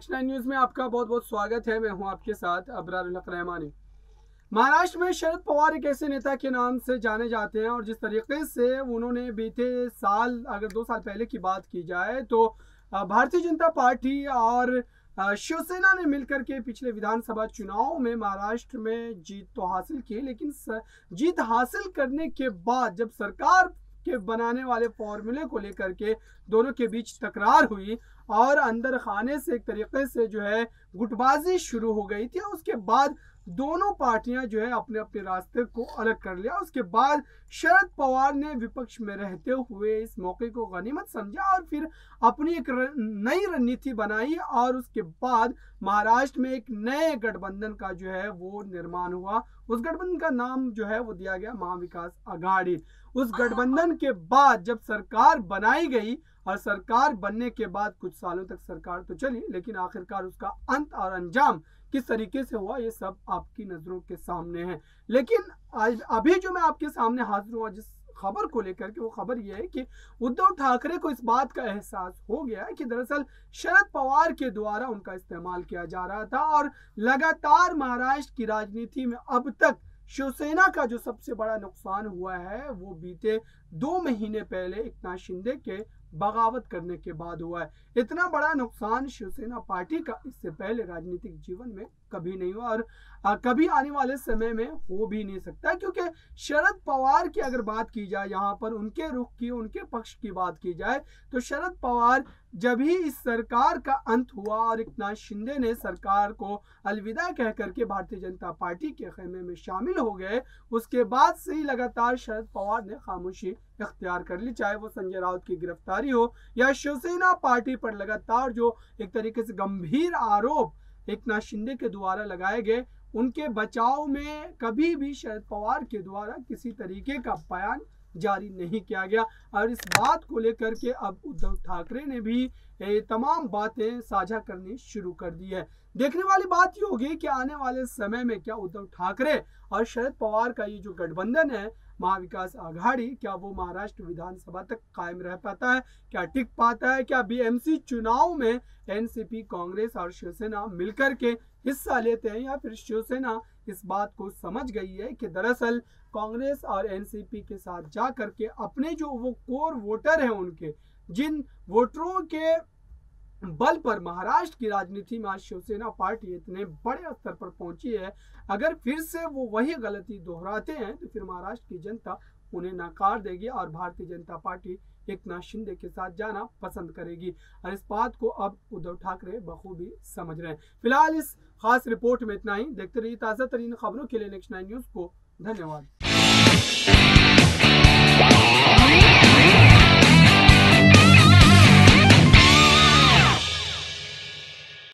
Next 9 news में आपका बहुत बहुत स्वागत है। मैं हूं आपके साथ अबरारुल हक रहमानी। महाराष्ट्र में शरद पवार एक ऐसे नेता के नाम से जाने जाते हैं और जिस तरीके से उन्होंने बीते साल, अगर 2 साल पहले की बात की जाए तो भारतीय जनता पार्टी और शिवसेना ने मिलकर के पिछले विधानसभा चुनाव में महाराष्ट्र में जीत तो हासिल की, लेकिन जीत हासिल करने के बाद जब सरकार के बनाने वाले फॉर्मूले को लेकर के दोनों के बीच तकरार हुई और अंदर खाने से एक तरीके से जो है गुटबाजी शुरू हो गई थी। उसके बाद दोनों पार्टियां जो है अपने अपने रास्ते को अलग कर लिया। उसके बाद शरद पवार ने विपक्ष में रहते हुए इस मौके को गनीमत समझा और फिर अपनी एक नई रणनीति बनाई और उसके बाद महाराष्ट्र में एक नए गठबंधन का जो है वो निर्माण हुआ। उस गठबंधन का नाम जो है वो दिया गया महाविकास आघाड़ी। उस गठबंधन के बाद जब सरकार बनाई गई और सरकार बनने के बाद कुछ सालों तक सरकार तो चली, लेकिन आखिरकार उसका अंत और अंजाम किस तरीके से हुआ ये सब आपकी नजरों के सामने है। लेकिन आज अभी जो मैं आपके सामने हाजिर हुआ जिस खबर को लेकर के, वो खबर ये है कि उद्धव ठाकरे को इस बात का एहसास हो गया है कि दरअसल शरद पवार के द्वारा उनका इस्तेमाल किया जा रहा था और लगातार महाराष्ट्र की राजनीति में अब तक शिवसेना का जो सबसे बड़ा नुकसान हुआ है वो बीते 2 महीने पहले एकनाथ शिंदे के बगावत करने के बाद हुआ है। इतना बड़ा नुकसान शिवसेना पार्टी का इससे पहले राजनीतिक जीवन में कभी नहीं हुआ और कभी आने वाले समय में हो भी नहीं सकता, क्योंकि शरद पवार की अगर बात की जाए, यहाँ पर उनके रुख की, उनके पक्ष की बात की जाए तो शरद पवार जब ही इस सरकार का अंत हुआ और एकनाथ शिंदे ने सरकार को अलविदा कह करके भारतीय जनता पार्टी के खेमे में शामिल हो गए, उसके बाद से ही लगातार शरद पवार ने खामोशी इख्तियार कर ली। चाहे वो संजय राउत की गिरफ्तारी हो या शिवसेना पार्टी पर लगातार जो एक तरीके से गंभीर आरोप एकनाथ शिंदे के द्वारा लगाए गए, उनके बचाव में कभी भी शरद पवार के द्वारा किसी तरीके का बयान जारी नहीं किया गया। और इस बात को लेकर के अब उद्धव ठाकरे ने भी तमाम बातें साझा करनी शुरू कर दी है। देखने वाली बात ये होगी कि आने वाले समय में क्या उद्धव ठाकरे और शरद पवार का ये जो गठबंधन है महाविकास आघाड़ी, क्या वो महाराष्ट्र विधानसभा तक कायम रह पाता है, क्या टिक पाता है, क्या बीएमसी चुनाव में एनसीपी, कांग्रेस और शिवसेना मिलकर के हिस्सा लेते हैं, या फिर शिवसेना इस बात को समझ गई है कि दरअसल कांग्रेस और एनसीपी के साथ जा करके अपने जो वो कोर वोटर हैं, उनके जिन वोटरों के बल पर महाराष्ट्र की राजनीति में आज शिवसेना पार्टी इतने बड़े स्तर पर पहुंची है, अगर फिर से वो वही गलती दोहराते हैं तो फिर महाराष्ट्र की जनता उन्हें नकार देगी और भारतीय जनता पार्टी एकनाथ शिंदे के साथ जाना पसंद करेगी। और इस बात को अब उद्धव ठाकरे बखूबी समझ रहे हैं। फिलहाल इस खास रिपोर्ट में इतना ही। देखते रहिए ताज़ा तरीन खबरों के लिए नेक्स्ट 9 न्यूज को। धन्यवाद।